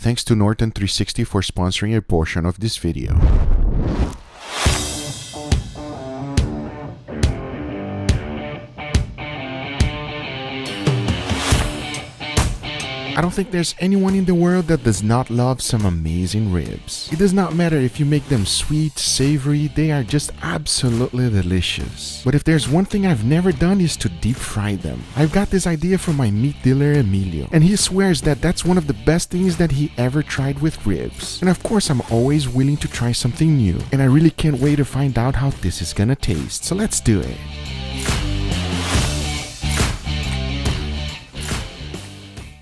Thanks to Norton 360 for sponsoring a portion of this video. I don't think there's anyone in the world that does not love some amazing ribs. It does not matter if you make them sweet, savory, they are just absolutely delicious. But if there's one thing I've never done is to deep fry them. I've got this idea from my meat dealer Emilio, and he swears that that's one of the best things that he ever tried with ribs. And of course I'm always willing to try something new, and I really can't wait to find out how this is gonna taste. So let's do it.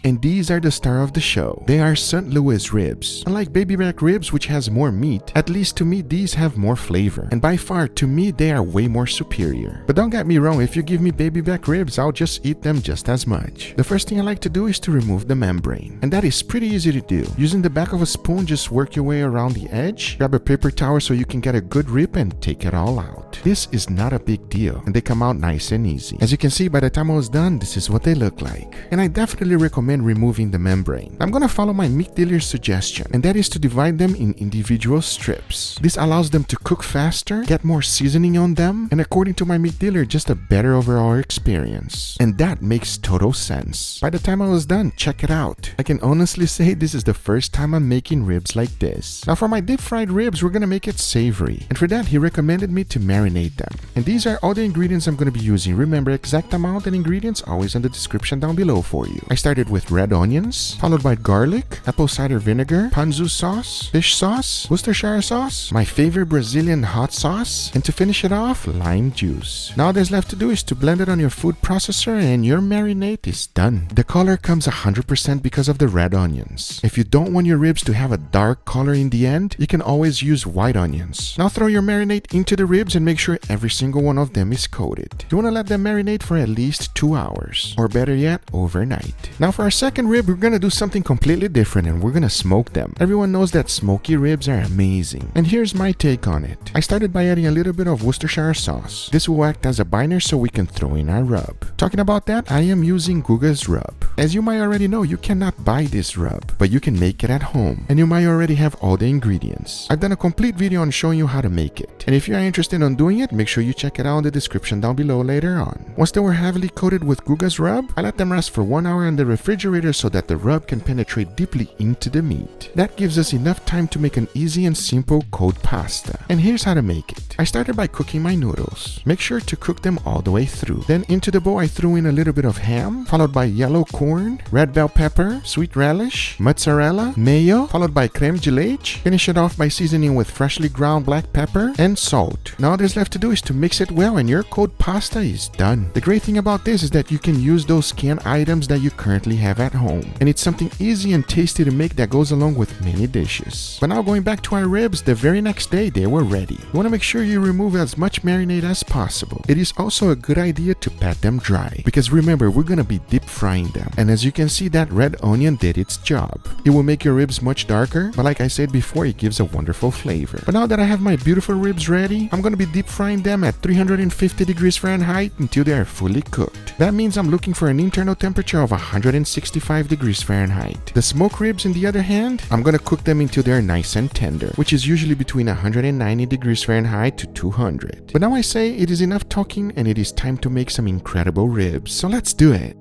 And these are the star of the show. They are St. Louis ribs. Unlike baby back ribs, which has more meat, at least to me these have more flavor. And by far, to me, they are way more superior. But don't get me wrong, if you give me baby back ribs, I'll just eat them just as much. The first thing I like to do is to remove the membrane. And that is pretty easy to do. Using the back of a spoon, just work your way around the edge, grab a paper towel so you can get a good rip and take it all out. This is not a big deal, and they come out nice and easy. As you can see, by the time I was done, this is what they look like. And I definitely recommend removing the membrane. I'm gonna follow my meat dealer's suggestion, and that is to divide them in individual strips. This allows them to cook faster, get more seasoning on them, and according to my meat dealer, just a better overall experience. And that makes total sense. By the time I was done, check it out. I can honestly say this is the first time I'm making ribs like this. Now for my deep fried ribs, we're gonna make it savory. And for that, he recommended me to marinate them. And these are all the ingredients I'm gonna be using. Remember, exact amount and ingredients always in the description down below for you. I started with red onions, followed by garlic, apple cider vinegar, ponzu sauce, fish sauce, Worcestershire sauce, my favorite Brazilian hot sauce, and to finish it off, lime juice. Now all there's left to do is to blend it on your food processor and your marinade is done. The color comes 100% because of the red onions. If you don't want your ribs to have a dark color in the end, you can always use white onions. Now throw your marinade into the ribs and make sure every single one of them is coated. You want to let them marinate for at least 2 hours, or better yet, overnight. Now for our second rib, we're gonna do something completely different and we're gonna smoke them. Everyone knows that smoky ribs are amazing, and here's my take on it. I started by adding a little bit of Worcestershire sauce. This will act as a binder so we can throw in our rub. Talking about that, I am using Guga's rub. As you might already know, you cannot buy this rub, but you can make it at home, and you might already have all the ingredients. I've done a complete video on showing you how to make it, and if you are interested in doing it, make sure you check it out in the description down below later on. Once they were heavily coated with Guga's rub, I let them rest for 1 hour in the refrigerator so that the rub can penetrate deeply into the meat. That gives us enough time to make an easy and simple cold pasta. And here's how to make it. I started by cooking my noodles. Make sure to cook them all the way through. Then into the bowl I threw in a little bit of ham, followed by yellow corn, red bell pepper, sweet relish, mozzarella, mayo, followed by creme de leche. Finish it off by seasoning with freshly ground black pepper and salt. Now all there's left to do is to mix it well and your cold pasta is done. The great thing about this is that you can use those canned items that you currently have at home, and it's something easy and tasty to make that goes along with many dishes. But now going back to our ribs, the very next day they were ready. You want to make sure you remove as much marinade as possible. It is also a good idea to pat them dry, because remember, we're gonna be deep frying them, and as you can see, that red onion did its job. It will make your ribs much darker, but like I said before, it gives a wonderful flavor. But now that I have my beautiful ribs ready, I'm gonna be deep frying them at 350 degrees Fahrenheit until they are fully cooked. That means I'm looking for an internal temperature of 165 degrees Fahrenheit. The smoked ribs, on the other hand, I'm gonna cook them until they're nice and tender, which is usually between 190 degrees Fahrenheit to 200. But now I say it is enough talking and it is time to make some incredible ribs, so let's do it.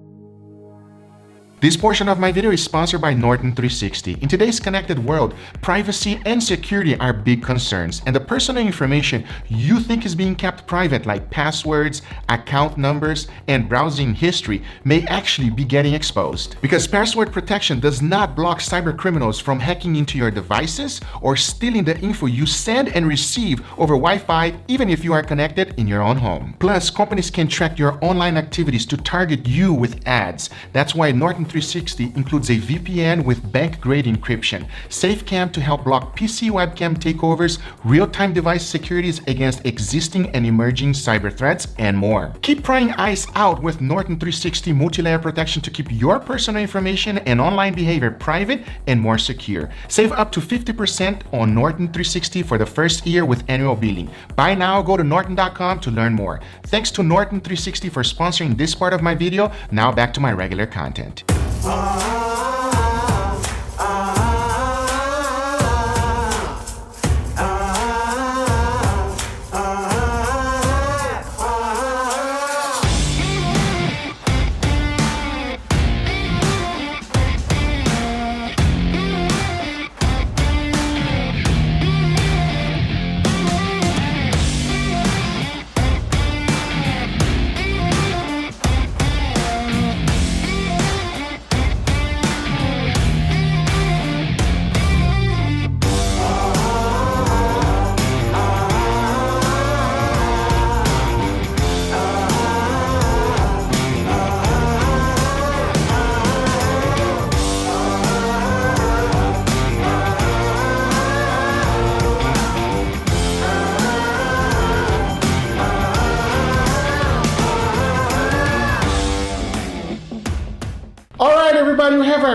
This portion of my video is sponsored by Norton 360. In today's connected world, privacy and security are big concerns, and the personal information you think is being kept private, like passwords, account numbers, and browsing history, may actually be getting exposed. Because password protection does not block cyber criminals from hacking into your devices or stealing the info you send and receive over Wi-Fi, even if you are connected in your own home. Plus, companies can track your online activities to target you with ads. That's why Norton 360 includes a VPN with bank-grade encryption, SafeCam to help block PC webcam takeovers, real-time device securities against existing and emerging cyber threats, and more. Keep prying eyes out with Norton 360 multi-layer protection to keep your personal information and online behavior private and more secure. Save up to 50% on Norton 360 for the first year with annual billing. Buy now, go to norton.com to learn more. Thanks to Norton 360 for sponsoring this part of my video. Now back to my regular content.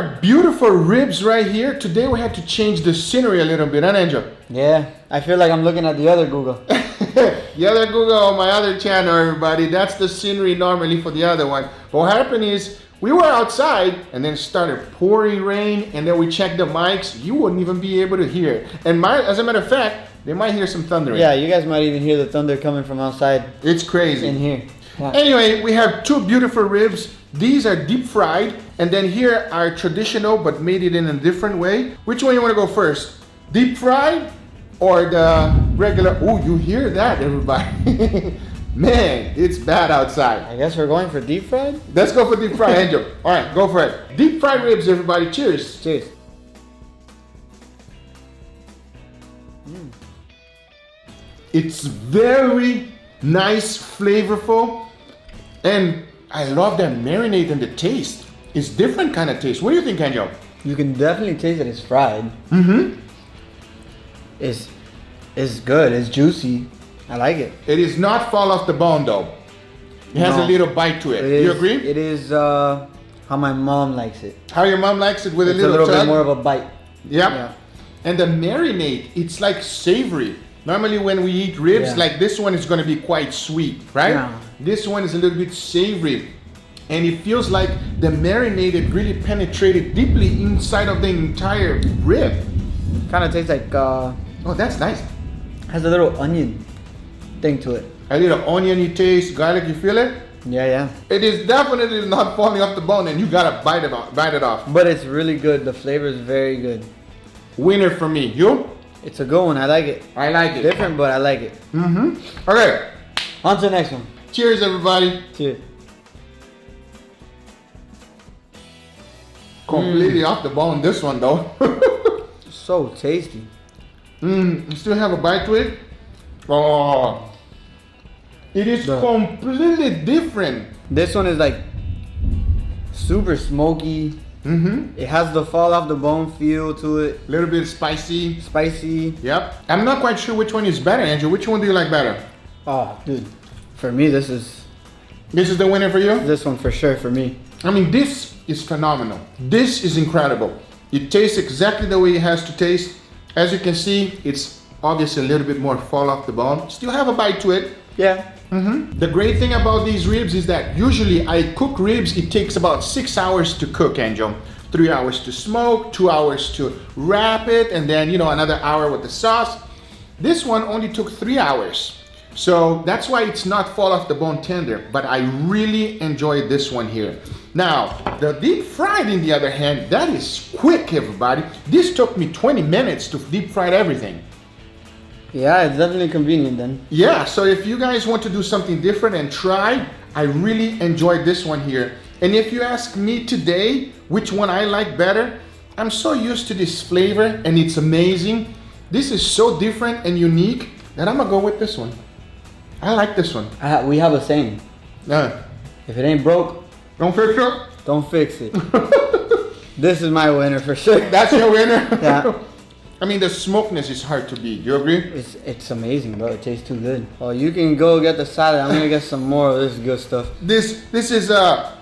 our beautiful ribs right here. Today we had to change the scenery a little bit, huh, Angel? Yeah, I feel like I'm looking at the other Guga. The other Guga on my other channel, everybody. That's the scenery normally for the other one. But what happened is, we were outside and then it started pouring rain, and then we checked the mics. You wouldn't even be able to hear it. And as a matter of fact, they might hear some thundering. Yeah, you guys might even hear the thunder coming from outside. It's crazy. In here. Yeah. Anyway, we have two beautiful ribs. These are deep fried, and then here are traditional but made it in a different way. Which one you want to go first? Deep fried or the regular? Oh, you hear that, everybody? Man, it's bad outside. I guess we're going for deep fried? Let's go for deep fried, Angel. All right, go for it. Deep fried ribs, everybody. Cheers. Cheers. It's very nice, flavorful, and I love that marinade and the taste. It's different kind of taste. What do you think, Angel? You can definitely taste that it's fried. Mm-hmm. It's good. It's juicy. I like it. It is not fall off the bone though. It has a little bite to it. You agree? It is how my mom likes it. How your mom likes it with It's a little bit tug? more of a bite. Yep. Yeah. And the marinade, it's like savory. Normally when we eat ribs, like this one is going to be quite sweet, right? Yeah. This one is a little bit savory. And it feels like the marinade had really penetrated deeply inside of the entire rib. Kind of tastes like Oh, that's nice. has a little onion thing to it. A little oniony taste, garlic, you feel it? Yeah, yeah. It is definitely not falling off the bone, and you gotta bite it off. But it's really good. The flavor is very good. Winner for me. You? It's a good one. I like it. I like it. Different, but I like it. Mm-hmm. Okay. On to the next one. Cheers, everybody. Cheers. Completely off the bone, this one though. So tasty. You still have a bite to it? Oh. It is completely different. This one is like super smoky. It has the fall off the bone feel to it. A little bit spicy. Spicy. Yep. I'm not quite sure which one is better, Andrew. Which one do you like better? Oh, dude. For me, this is the winner for you? this one for sure for me. I mean, this is phenomenal. This is incredible. It tastes exactly the way it has to taste. As you can see, it's obviously a little bit more fall off the bone. Still have a bite to it. Yeah. The great thing about these ribs is that usually I cook ribs, it takes about 6 hours to cook, Angel. 3 hours to smoke, 2 hours to wrap it, and then, another hour with the sauce. This one only took 3 hours. So that's why it's not fall off the bone tender, but I really enjoy this one here. Now, the deep fried, in the other hand, that is quick, everybody. This took me 20 minutes to deep fry everything. Yeah, it's definitely convenient then. Yeah, so if you guys want to do something different and try, I really enjoyed this one here. And if you ask me today which one I like better, I'm so used to this flavor and it's amazing. This is so different and unique that I'm gonna go with this one. I like this one. We have a saying. If it ain't broke, Don't fix it? don't fix it. This is my winner for sure. That's your winner? Yeah. I mean, the smokiness is hard to beat. You agree? It's amazing, bro. It tastes too good. Oh, you can go get the salad. I'm gonna get some more of this good stuff. This is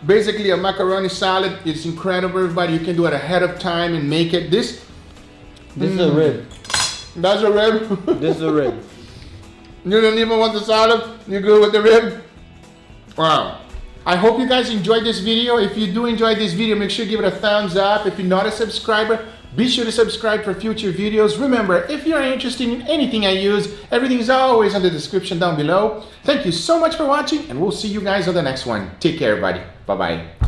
basically a macaroni salad. It's incredible, everybody. You can do it ahead of time and make it. This is a rib. That's a rib? This is a rib. You don't even want the salad? You're good with the rib? Wow. I hope you guys enjoyed this video. If you do enjoy this video, make sure you give it a thumbs up. If you're not a subscriber, be sure to subscribe for future videos. Remember, if you're interested in anything I use, everything is always in the description down below. Thank you so much for watching, and we'll see you guys on the next one. Take care, everybody. Bye-bye.